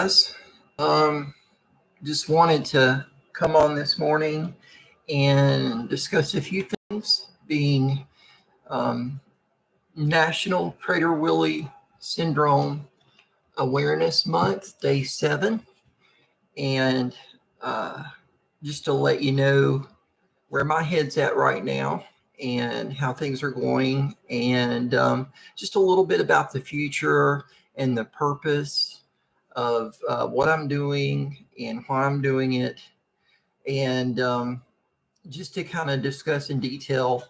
guys. Just wanted to come on this morning and discuss a few things, being National Prader Willi Syndrome Awareness Month, Day 7, and just to let you know where my head's at right now and how things are going, and just a little bit about the future and the purpose of what I'm doing and why I'm doing it, and just to kind of discuss in detail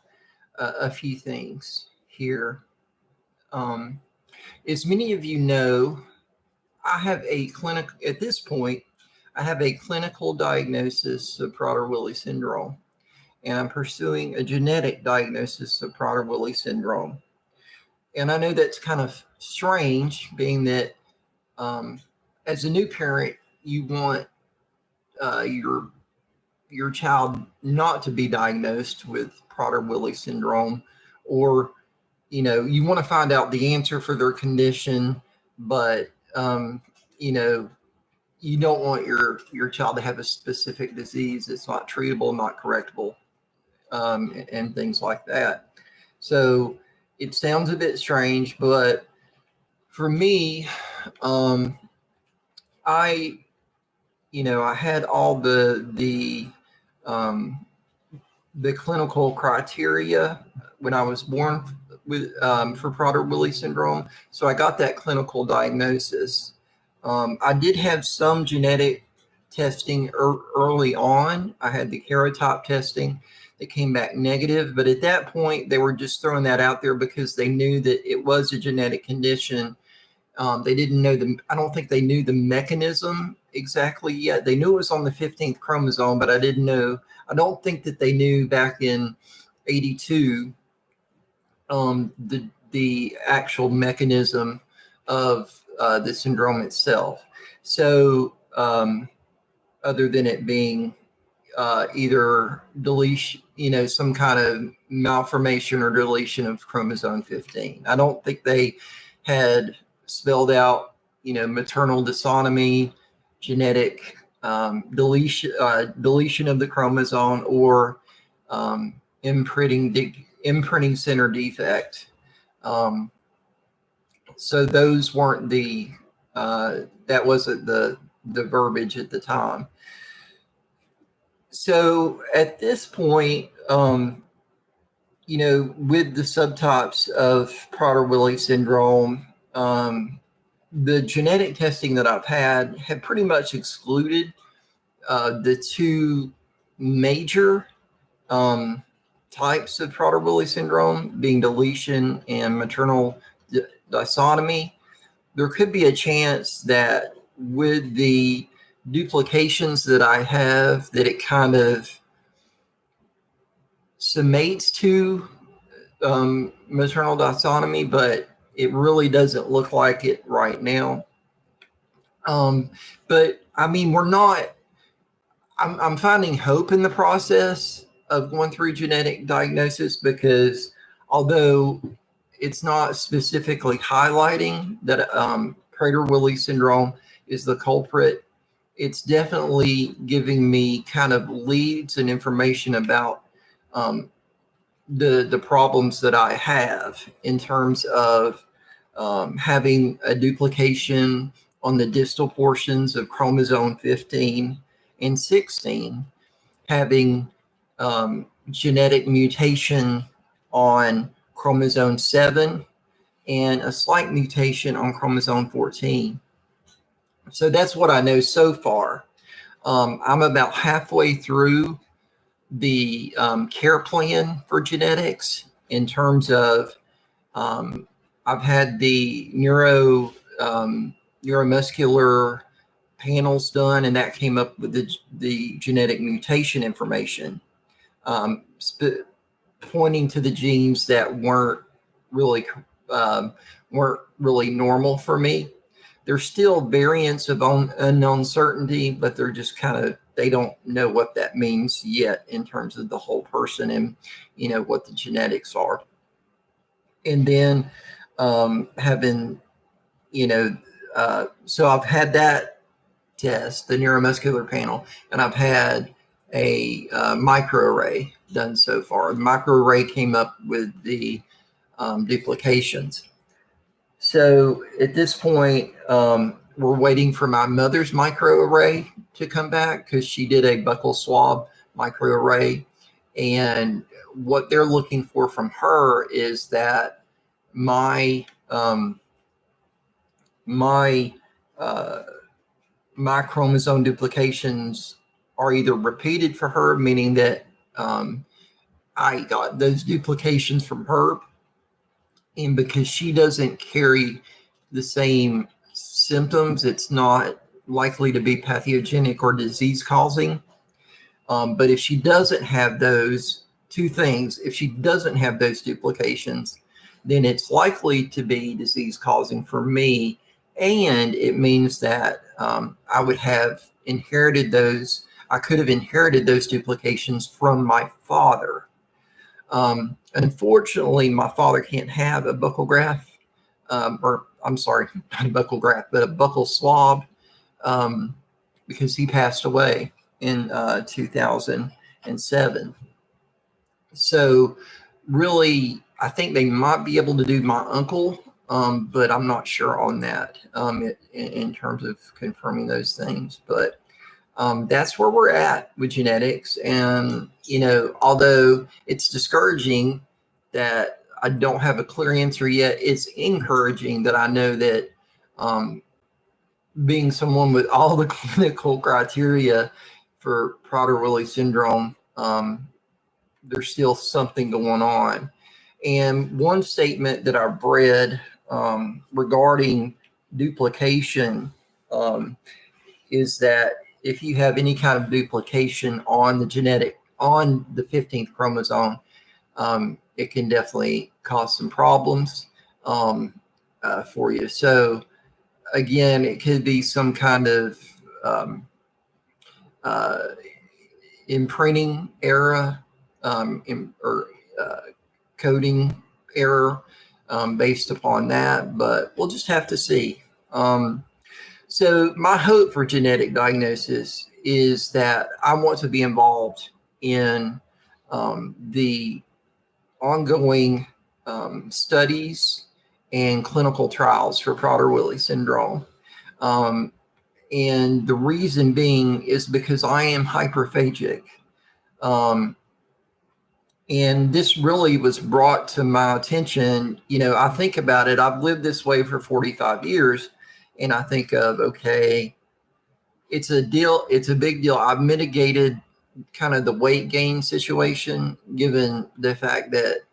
a few things here. As many of you know, I have a clinical diagnosis of Prader Willi syndrome, and I'm pursuing a genetic diagnosis of Prader Willi syndrome. And I know that's kind of strange, being that as a new parent, you want your child not to be diagnosed with Prader Willi syndrome, or you want to find out the answer for their condition, but you don't want your child to have a specific disease that's not treatable, not correctable, and things like that. So it sounds a bit strange, but for me, I had all the clinical criteria when I was born with for Prader Willi syndrome. So I got that clinical diagnosis. I did have some genetic testing early on. I had the karyotype testing that came back negative, but at that point they were just throwing that out there because they knew that it was a genetic condition. They didn't know I don't think they knew the mechanism exactly yet. They knew it was on the 15th chromosome, but I don't think that they knew back in 82 the actual mechanism of the syndrome itself. So other than it being either deletion, some kind of malformation or deletion of chromosome 15. I don't think they had spelled out, maternal dysautomy, genetic deletion of the chromosome, or imprinting center defect. So those weren't that wasn't the verbiage at the time. So at this point, with the subtypes of Prader Willi syndrome, the genetic testing that I've had have pretty much excluded the two major types of Prader Willi syndrome, being deletion and maternal dysautomy. There could be a chance that with the duplications that I have, that it kind of summates to maternal dysautomy, but it really doesn't look like it right now. But I mean, I'm finding hope in the process of going through genetic diagnosis, because although it's not specifically highlighting that Prader Willi syndrome is the culprit, it's definitely giving me kind of leads and information about the problems that I have in terms of having a duplication on the distal portions of chromosome 15 and 16, having genetic mutation on chromosome 7, and a slight mutation on chromosome 14. So that's what I know so far. I'm about halfway through the care plan for genetics, in terms of I've had the neuromuscular panels done, and that came up with the genetic mutation information, pointing to the genes that weren't really normal for me. There's still variants of unknown certainty, but they're just they don't know what that means yet in terms of the whole person and what the genetics are. And then having so I've had that test, the neuromuscular panel, and I've had a microarray done so far. The microarray came up with the duplications. So at this point, we're waiting for my mother's microarray to come back because she did a buccal swab microarray. And what they're looking for from her is that my chromosome duplications are either repeated for her, meaning that I got those duplications from her, and because she doesn't carry the same symptoms, it's not likely to be pathogenic or disease causing. But if she doesn't have those two things, if she doesn't have those duplications, then it's likely to be disease causing for me. And it means that I would have inherited those. I could have inherited those duplications from my father. Unfortunately, my father can't have a buccal graft, or I'm sorry, not a buccal graft, but a buccal swab, because he passed away in 2007. So really, I think they might be able to do my uncle, but I'm not sure on that in terms of confirming those things. But that's where we're at with genetics. And, although it's discouraging that I don't have a clear answer yet, it's encouraging that I know that being someone with all the clinical criteria for Prader Willi syndrome, there's still something going on. And one statement that I've read regarding duplication is that if you have any kind of duplication on the 15th chromosome, it can definitely cause some problems for you. So again, it could be some kind of imprinting error or coding error based upon that, but we'll just have to see. So my hope for genetic diagnosis is that I want to be involved in the ongoing studies and clinical trials for Prader-Willi syndrome. And the reason being is because I am hyperphagic. And this really was brought to my attention. I think about it. I've lived this way for 45 years. And I think of, okay, it's a deal. It's a big deal. I've mitigated kind of the weight gain situation, given the fact that,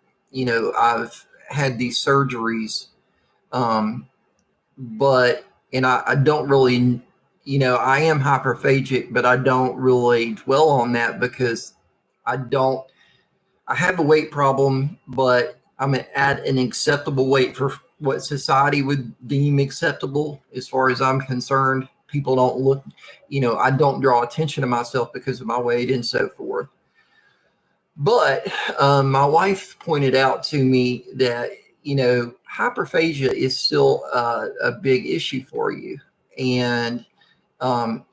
I've had these surgeries. But I don't really, I am hyperphagic, but I don't really dwell on that because I have a weight problem, but I'm at an acceptable weight for what society would deem acceptable as far as I'm concerned. People don't look, I don't draw attention to myself because of my weight and so forth. But my wife pointed out to me that, hyperphagia is still a big issue for you. And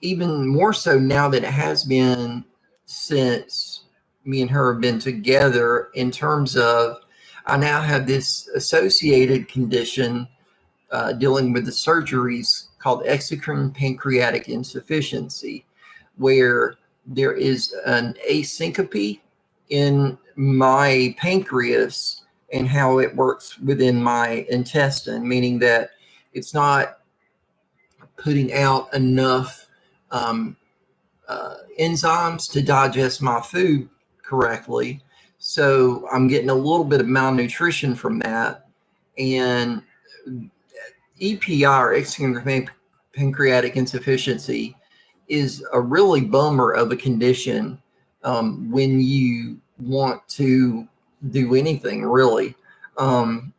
even more so now that it has been since me and her have been together, in terms of I now have this associated condition dealing with the surgeries called exocrine pancreatic insufficiency, where there is an asyncope in my pancreas and how it works within my intestine, meaning that it's not putting out enough enzymes to digest my food correctly. So I'm getting a little bit of malnutrition from that. And EPI, or exocrine pancreatic insufficiency, is a really bummer of a condition when you want to do anything, really. I'm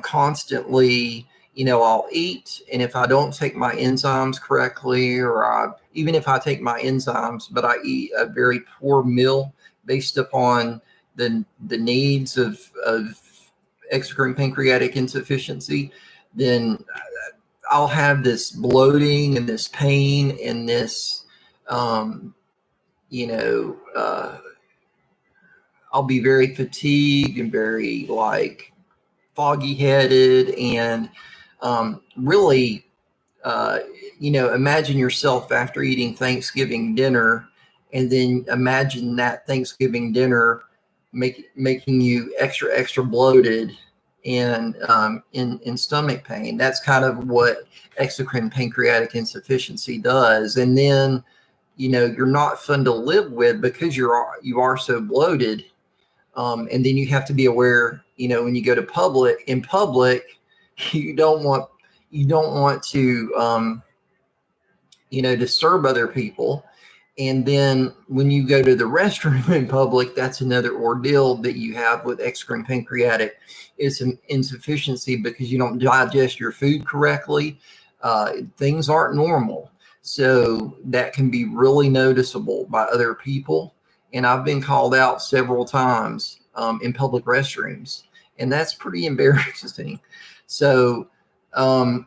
constantly, I'll eat, and if I don't take my enzymes correctly, or even if I take my enzymes, but I eat a very poor meal based upon the needs of exocrine pancreatic insufficiency, then I'll have this bloating and this pain and this, you know, I'll be very fatigued and very like foggy headed and really, you know, imagine yourself after eating Thanksgiving dinner, and then imagine that Thanksgiving dinner making you extra bloated and in stomach pain. That's kind of what exocrine pancreatic insufficiency does. And then, you know, you're not fun to live with because you are so bloated. And then you have to be aware, you know, when you go to in public, you don't want to, you know, disturb other people. And then when you go to the restroom in public, that's another ordeal that you have with exocrine pancreatic. It's an insufficiency because you don't digest your food correctly. Things aren't normal. So that can be really noticeable by other people. And I've been called out several times in public restrooms, and that's pretty embarrassing. So, and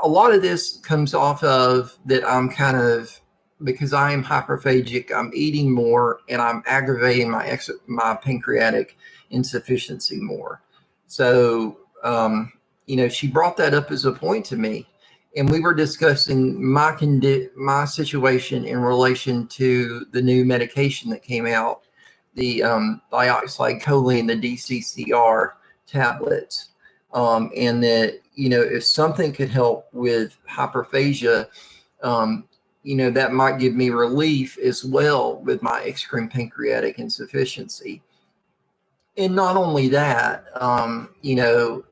a lot of this comes off of that I'm kind of, because I am hyperphagic, I'm eating more and I'm aggravating my pancreatic insufficiency more. So, you know, she brought that up as a point to me, and we were discussing my situation in relation to the new medication that came out, the dioxide choline, the DCCR tablets, and that, you know, if something could help with hyperphagia, you know, that might give me relief as well with my exocrine pancreatic insufficiency. And not only that, you know,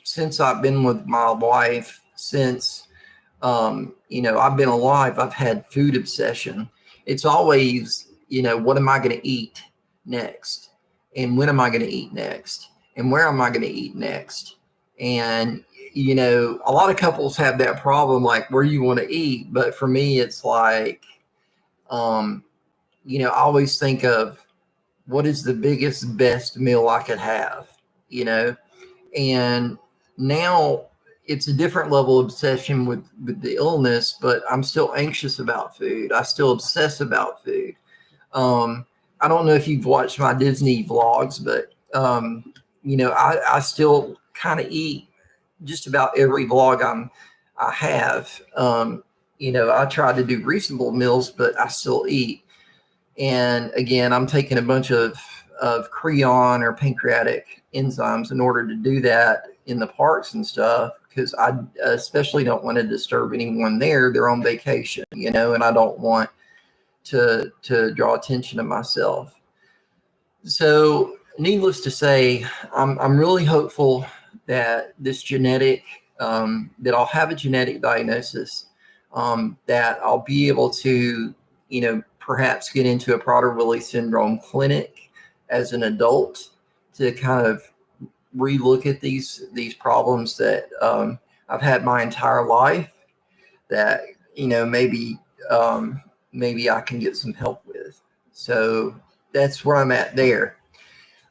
since I've been with my wife, since, you know, I've been alive, I've had food obsession. It's always, you know, what am I going to eat next? And when am I going to eat next? And where am I going to eat next? And, you know, a lot of couples have that problem, like where you want to eat. But for me, it's like, you know, I always think of what is the biggest, best meal I could have, you know? And now it's a different level of obsession with the illness, but I'm still anxious about food. I still obsess about food. I don't know if you've watched my Disney vlogs, but, you know, I still kind of eat just about every vlog I have. You know, I try to do reasonable meals, but I still eat. And again, I'm taking a bunch of Creon or pancreatic enzymes in order to do that in the parks and stuff, because I especially don't want to disturb anyone there. They're on vacation, you know, and I don't want to draw attention to myself. So needless to say, I'm really hopeful that this genetic, that I'll have a genetic diagnosis, that I'll be able to, you know, perhaps get into a Prader Willi syndrome clinic as an adult to kind of relook at these problems that I've had my entire life, that, you know, maybe I can get some help with. So that's where I'm at there.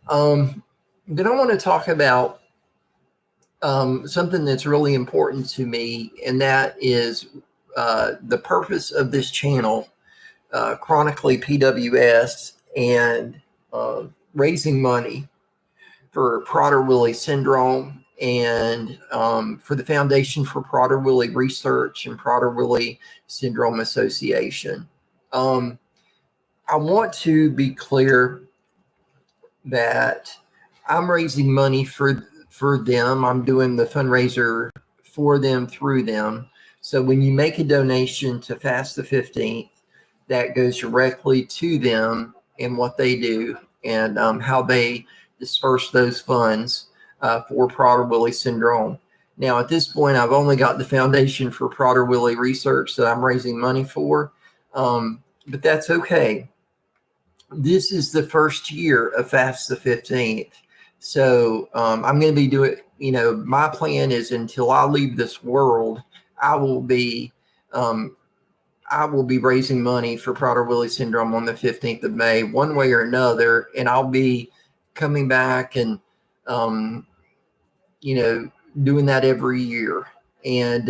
Then I want to talk about something that's really important to me, and that is the purpose of this channel, chronically PWS, and raising money for Prader Willi syndrome, and for the Foundation for Prader Willi Research and Prader Willi Syndrome Association. I want to be clear that I'm raising money for them. I'm doing the fundraiser for them, through them. So when you make a donation to Fast the 15th, that goes directly to them and what they do, and how they disperse those funds for Prader Willi syndrome. Now, at this point, I've only got the Foundation for Prader Willi Research that I'm raising money for, but that's okay. This is the first year of Fast the 15th. So I'm going to be doing, you know, my plan is until I leave this world, I will be raising money for Prader Willi syndrome on the 15th of May, one way or another. And I'll be coming back and, you know, doing that every year. And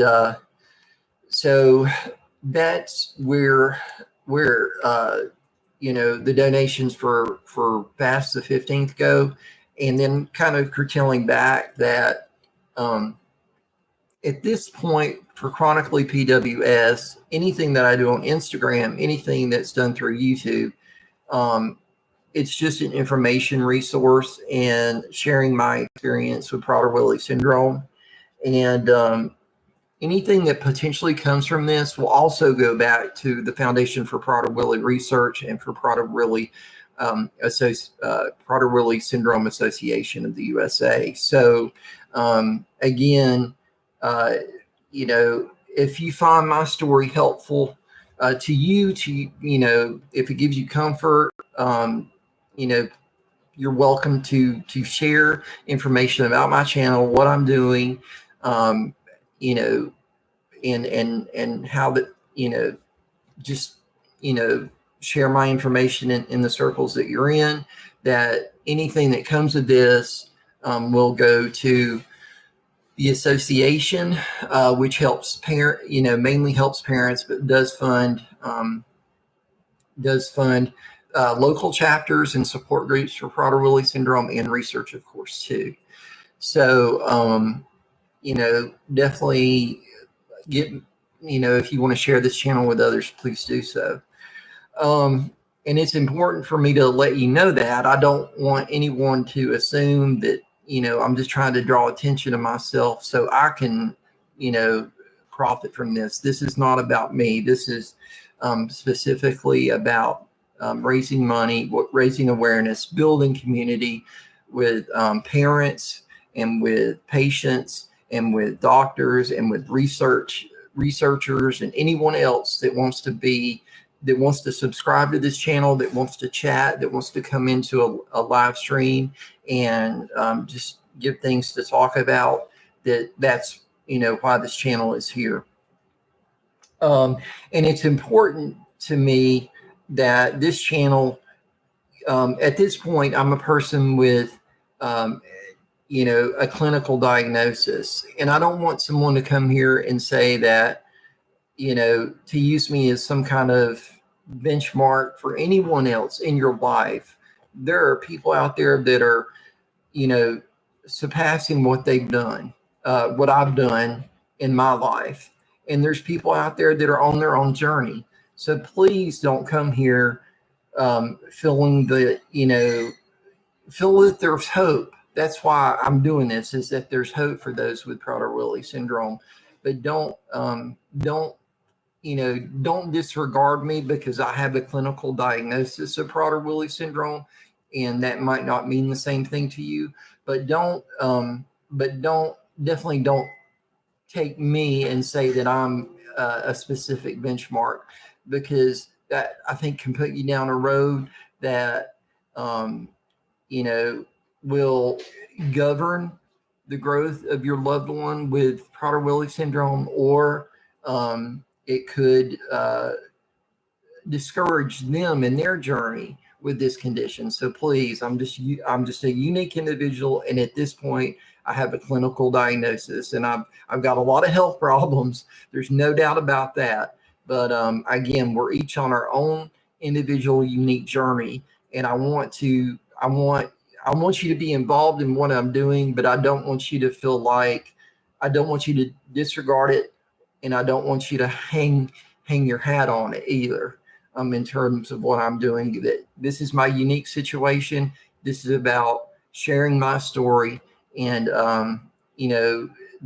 so that's where the donations for Fast the 15th go. And then kind of curtailing back that at this point for chronically PWS, anything that I do on Instagram, anything that's done through YouTube, it's just an information resource and sharing my experience with Prader Willi syndrome. And anything that potentially comes from this will also go back to the Foundation for Prader Willi Research and for Prader Willi Prader Willi Syndrome Association of the USA. So again, if you find my story helpful to you, if it gives you comfort, you're welcome to share information about my channel, what I'm doing, and how that, share my information in the circles that you're in, that anything that comes of this will go to the association, which helps mainly helps parents, but does fund local chapters and support groups for Prader Willi syndrome and research, of course, too. So, definitely get, if you want to share this channel with others, please do so. And it's important for me to let you know that I don't want anyone to assume that, I'm just trying to draw attention to myself so I can, profit from this. This is not about me. This is specifically about raising money, raising awareness, building community with parents and with patients and with doctors and with researchers and anyone else that wants to subscribe to this channel, that wants to chat, that wants to come into a live stream and just give things to talk about. That's why this channel is here. And it's important to me that this channel, at this point, I'm a person with a clinical diagnosis, and I don't want someone to come here and say that, to use me as some kind of benchmark for anyone else in your life. There are people out there that are, surpassing what they've done, what I've done in my life. And there's people out there that are on their own journey. So please don't come here feeling that, feel that there's hope. That's why I'm doing this, is that there's hope for those with Prader Willi syndrome. But don't disregard me because I have a clinical diagnosis of Prader Willi syndrome, and that might not mean the same thing to you. But definitely don't take me and say that I'm a specific benchmark, because that, I think, can put you down a road that will govern the growth of your loved one with Prader Willi syndrome, or it could discourage them in their journey with this condition. So please, I'm just a unique individual, and at this point, I have a clinical diagnosis, and I've got a lot of health problems. There's no doubt about that. But again, we're each on our own individual, unique journey, and I want you to be involved in what I'm doing, but I don't want you to feel like, I don't want you to disregard it, and I don't want you to hang your hat on it either. In terms of what I'm doing, that this is my unique situation. This is about sharing my story and,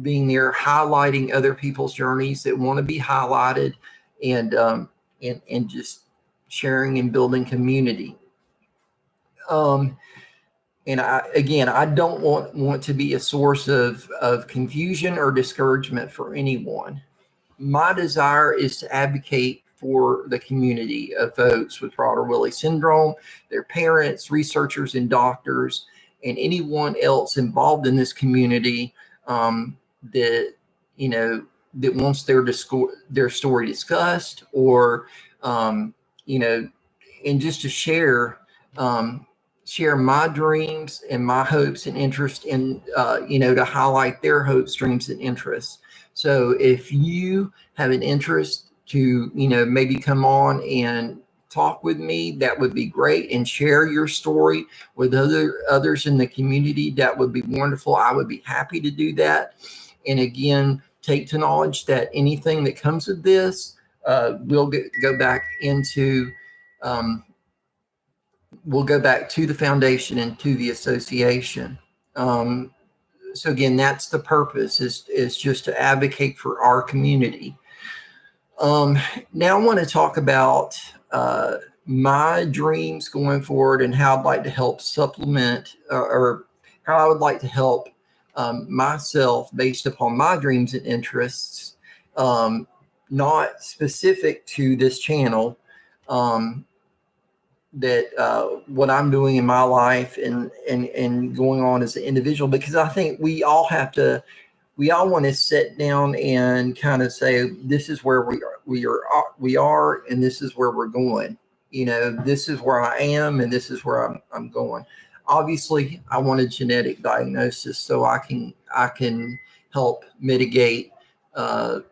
being there, highlighting other people's journeys that want to be highlighted, and just sharing and building community. And I don't want to be a source of confusion or discouragement for anyone. My desire is to advocate for the community of folks with Prader Willi syndrome, their parents, researchers, and doctors, and anyone else involved in this community that wants their story discussed, or and just to share share my dreams and my hopes and interests in, to highlight their hopes, dreams, and interests. So if you have an interest to, maybe come on and talk with me, that would be great, and share your story with others in the community. That would be wonderful. I would be happy to do that. And again, take to knowledge that anything that comes of this will go back into we'll go back to the foundation and to the association. So again, that's the purpose, is just to advocate for our community. Now I want to talk about my dreams going forward and how I'd like to help supplement or how I would like to help myself based upon my dreams and interests, not specific to this channel, that what I'm doing in my life and going on as an individual, because I think we all want to sit down and kind of say, this is where we are, and this is where we're going. This is where I am, and this is where I'm going. Obviously, I want a genetic diagnosis so I can help mitigate the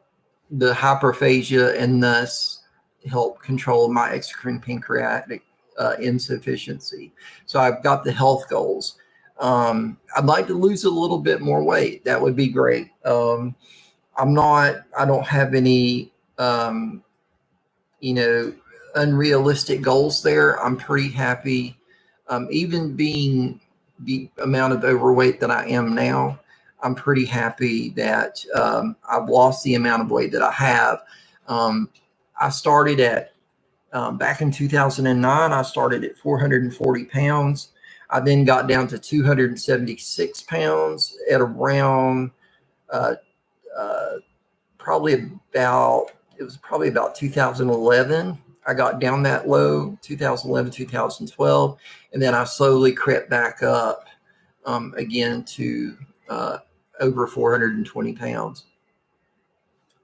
hyperphagia and thus help control my exocrine pancreatic insufficiency. So I've got the health goals. I'd like to lose a little bit more weight. That would be great. I don't have any, unrealistic goals there. I'm pretty happy. Even being the amount of overweight that I am now, I'm pretty happy that I've lost the amount of weight that I have. I started at, back in 2009, I started at 440 pounds. I then got down to 276 pounds at around probably about 2011. I got down that low, 2011, 2012, and then I slowly crept back up again to over 420 pounds.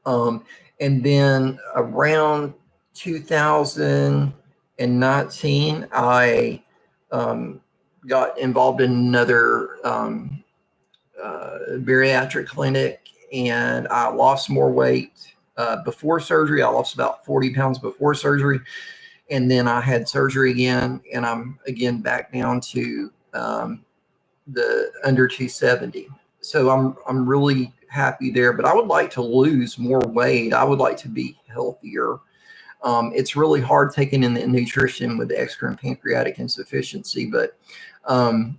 And then around 2019, I got involved in another bariatric clinic, and I lost more weight before surgery. I lost about 40 pounds before surgery, and then I had surgery again, and I'm again back down to the under 270. So I'm really happy there, but I would like to lose more weight. I would like to be healthier. It's really hard taking in the nutrition with the exocrine pancreatic insufficiency, but I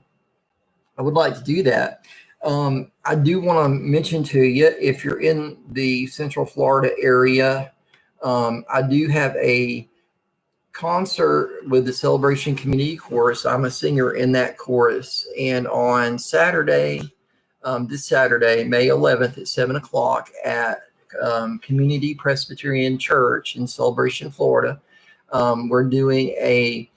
would like to do that. I do want to mention to you, if you're in the Central Florida area, I do have a concert with the Celebration Community Chorus. I'm a singer in that chorus, and on Saturday, this Saturday, May 11th at 7 o'clock at Community Presbyterian Church in Celebration, Florida, we're doing a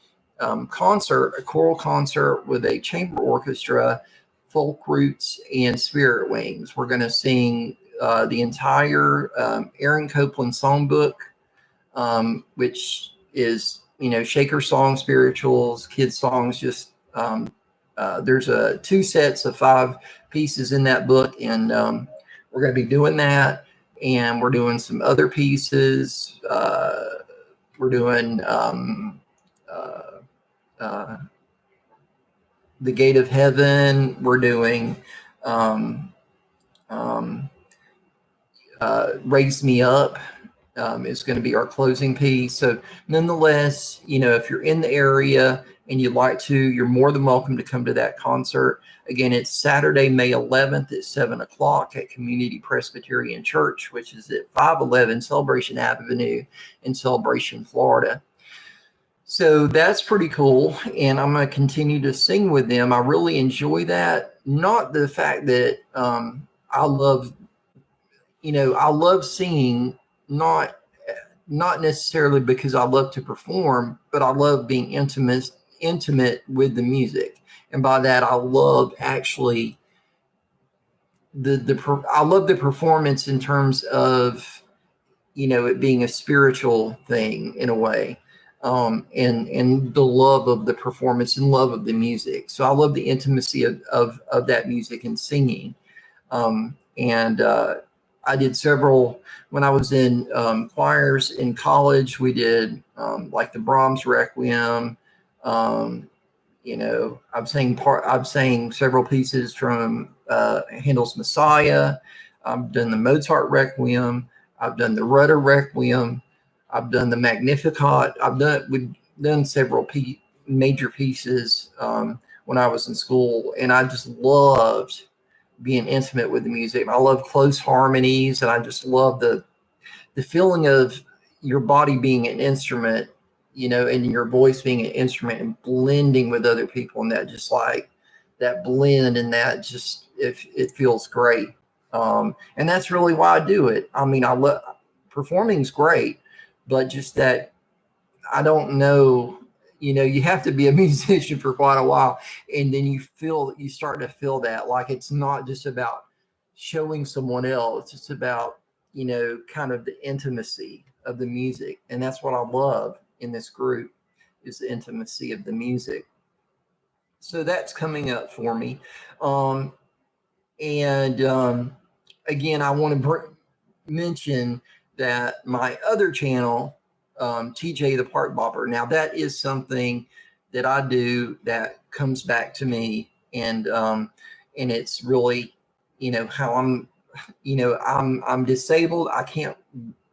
concert, a choral concert with a chamber orchestra, folk roots, and spirit wings. We're going to sing the entire Aaron Copeland songbook, which is, Shaker songs, spirituals, kids songs. Just there's two sets of 5 pieces in that book, and we're going to be doing that. And we're doing some other pieces. We're doing The Gate of Heaven. We're doing Raise Me Up. Is going to be our closing piece. So nonetheless, if you're in the area and you'd like to, you're more than welcome to come to that concert. Again, it's Saturday, May 11th at 7 o'clock at Community Presbyterian Church, which is at 511 Celebration Avenue in Celebration, Florida. So that's pretty cool. And I'm going to continue to sing with them. I really enjoy that. Not the fact that I love singing, not necessarily because I love to perform, but I love being intimate with the music. And by that, I love actually I love the performance in terms of, it being a spiritual thing in a way. and the love of the performance and love of the music. So I love the intimacy of that music and singing. And I did several when I was in choirs in college. We did like the Brahms Requiem. I've sang several pieces from Handel's Messiah. I've done the Mozart Requiem. I've done the Rutter Requiem. I've done the Magnificat. We've done several major pieces when I was in school, and I just loved being intimate with the music. I love close harmonies, and I just love the feeling of your body being an instrument, and your voice being an instrument and blending with other people, and that just like that blend, and that just it feels great. And that's really why I do it. I mean, I love performing's great, but just that I don't know, you have to be a musician for quite a while, and then you start to feel that like it's not just about showing someone else, it's about kind of the intimacy of the music, and that's what I love in this group is the intimacy of the music. So that's coming up for me, and again, I want to mention that my other channel, TJ the Park Bopper. Now that is something that I do that comes back to me, and it's really, how I'm disabled. I can't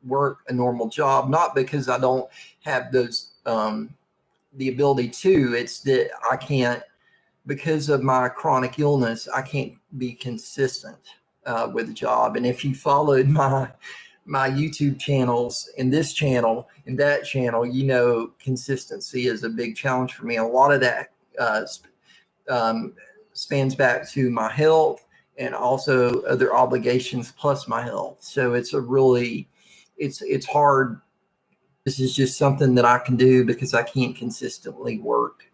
work a normal job, not because I don't have those the ability to. It's that I can't, because of my chronic illness, I can't be consistent with a job. And if you followed my YouTube channels and this channel and that channel, consistency is a big challenge for me. A lot of that spans back to my health and also other obligations plus my health. So it's it's hard. This is just something that I can do because I can't consistently work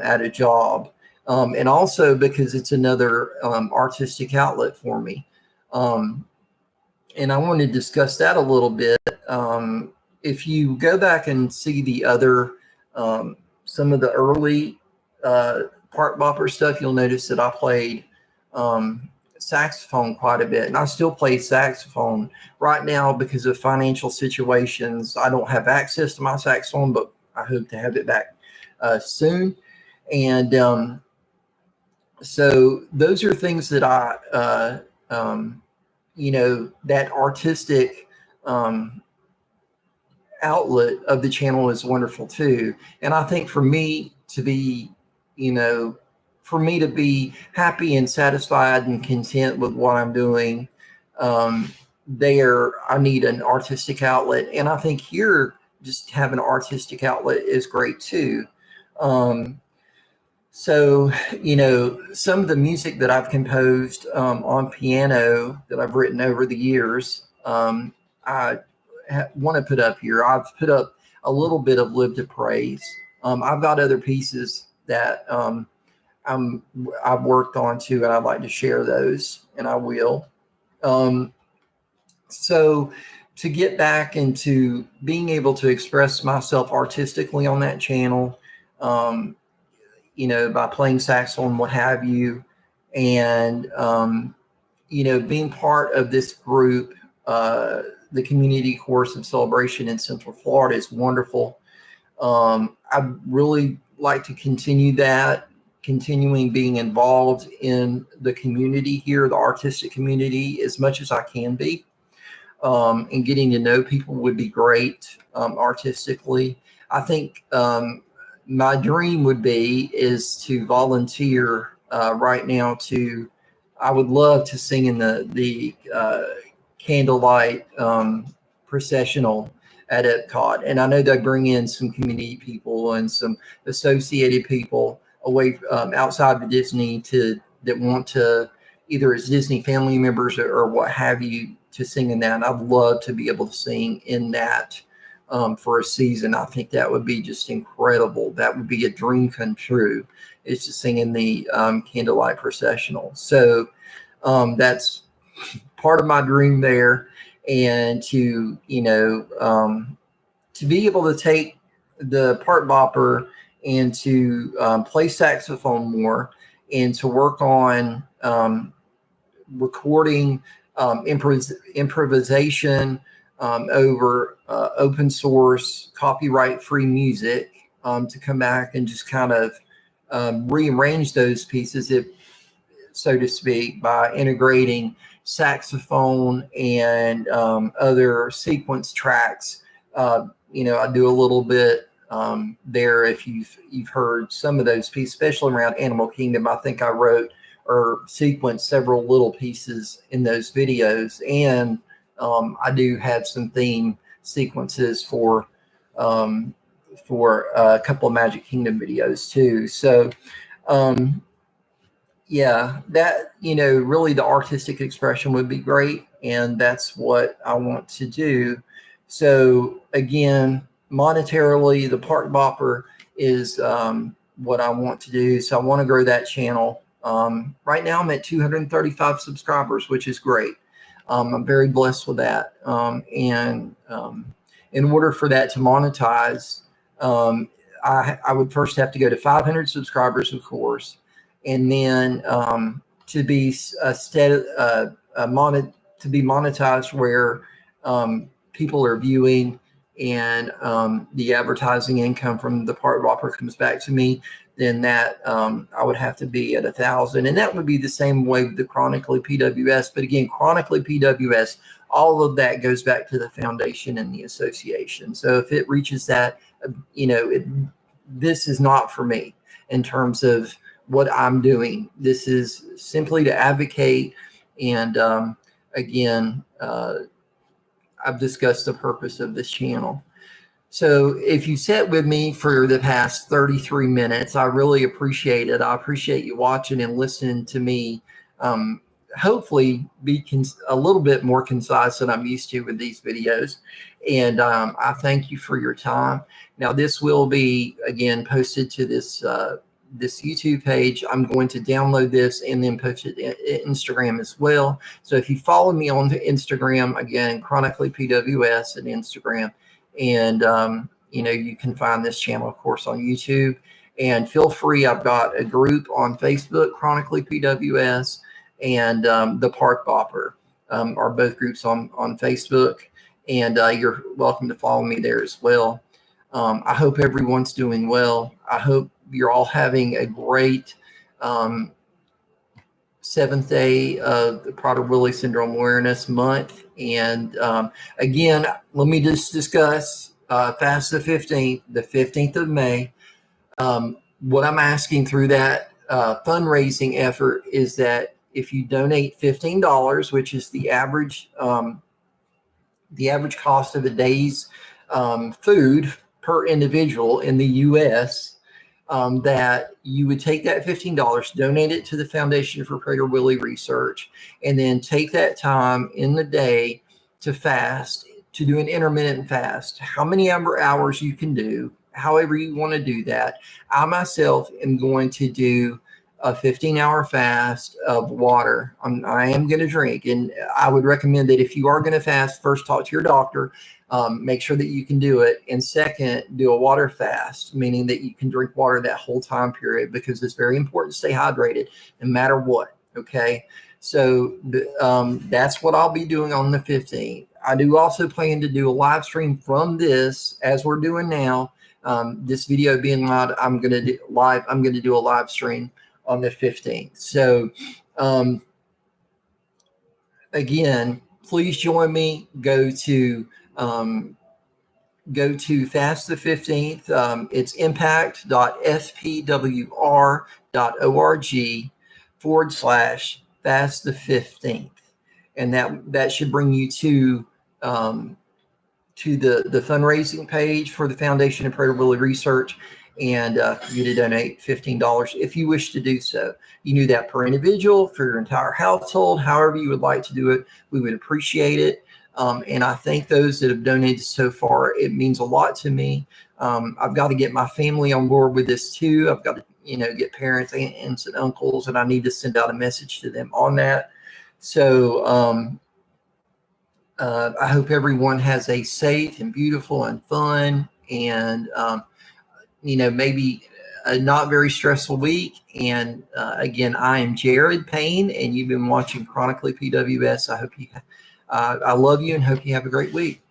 at a job. And also because it's another artistic outlet for me. And I want to discuss that a little bit. If you go back and see the other, some of the early Park Bopper stuff, you'll notice that I played saxophone quite a bit. And I still play saxophone right now because of financial situations. I don't have access to my saxophone, but I hope to have it back soon. And so those are things that I, that artistic outlet of the channel is wonderful too. And I think for me to be, happy and satisfied and content with what I'm doing, I need an artistic outlet. And I think here, just having an artistic outlet is great too. So, some of the music that I've composed on piano that I've written over the years, I want to put up here. I've put up a little bit of Live to Praise. I've got other pieces that I've worked on too, and I'd like to share those, and I will. So to get back into being able to express myself artistically on that channel, by playing saxophone, what have you, and, being part of this group, the Community Chorus of Celebration in Central Florida is wonderful. I'd really like to continuing being involved in the community here, the artistic community, as much as I can be. And getting to know people would be great artistically. I think my dream is to volunteer right now I would love to sing in the candlelight processional at Epcot. And I know they bring in some community people and some associated people away outside of Disney that want to, either as Disney family members or what have you, to sing in that. And I'd love to be able to sing in that for a season. I think that would be just incredible. That would be a dream come true, is to sing in the candlelight processional. So that's part of my dream there. And to be able to take the part bopper and to play saxophone more and to work on recording improvisation over open source copyright free music, to come back and just kind of rearrange those pieces, if so to speak, by integrating saxophone and other sequence tracks. You know, I do a little bit there. If you've heard some of those pieces, especially around Animal Kingdom, I think I wrote or sequenced several little pieces in those videos, and I do have some theme sequences for a couple of Magic Kingdom videos too. So yeah, that, you know, really the artistic expression would be great, and that's what I want to do. So again, monetarily, the Park Bopper is what I want to do. So I want to grow that channel. Right now I'm at 235 subscribers, which is great. I'm very blessed with that. And in order for that to monetize, I would first have to go to 500 subscribers, of course, and then to be monetized where people are viewing, and the advertising income from the Part Bopper comes back to me, then that I would have to be at 1,000, and that would be the same way with the Chronically PWS. But again, Chronically PWS, all of that goes back to the foundation and the association. So if it reaches that, you know, this is not for me in terms of what I'm doing. This is simply to advocate. And again, I've discussed the purpose of this channel. So if you sat with me for the past 33 minutes, I really appreciate it. I appreciate you watching and listening to me. Hopefully be a little bit more concise than I'm used to with these videos. And I thank you for your time. Now, this will be, again, posted to this this YouTube page. I'm going to download this and then post it in Instagram as well. So if you follow me on Instagram, again, Chronically PWS and Instagram, and you know, you can find this channel, of course, on YouTube. And feel free, I've got a group on Facebook, Chronically PWS, and the Park Bopper are both groups on Facebook. And you're welcome to follow me there as well. I hope everyone's doing well. I hope you're all having a great 7th day of the Prader Willi Syndrome Awareness Month. And again, let me just discuss Fast the 15th of May. What I'm asking through that fundraising effort is that if you donate $15, which is the average cost of a day's food per individual in the U.S., that you would take that $15, donate it to the Foundation for Prader Willi Research, and then take that time in the day to fast, to do an intermittent fast. How many hours you can do, however you want to do that. I myself am going to do a 15-hour fast of water. I am going to drink, and I would recommend that if you are going to fast, first talk to your doctor. Make sure that you can do it. And second, do a water fast, meaning that you can drink water that whole time period, because it's very important to stay hydrated no matter what. Okay. So that's what I'll be doing on the 15th. I do also plan to do a live stream from this, as we're doing now. This video being live, I'm going to do a live stream on the 15th. So again, please join me. Go to Fast the 15th. It's impact.fpwr.org/Fast the 15th. And that should bring you to the fundraising page for the Foundation of Prader Willi Research, and for you to donate $15 if you wish to do so. You can do that per individual, for your entire household, however you would like to do it. We would appreciate it. And I thank those that have donated so far. It means a lot to me. I've got to get my family on board with this too. I've got to, get parents, aunts, and uncles, and I need to send out a message to them on that. So I hope everyone has a safe and beautiful and fun and maybe a not very stressful week. And again, I am Jared Payne, and you've been watching Chronically PWS. I love you and hope you have a great week.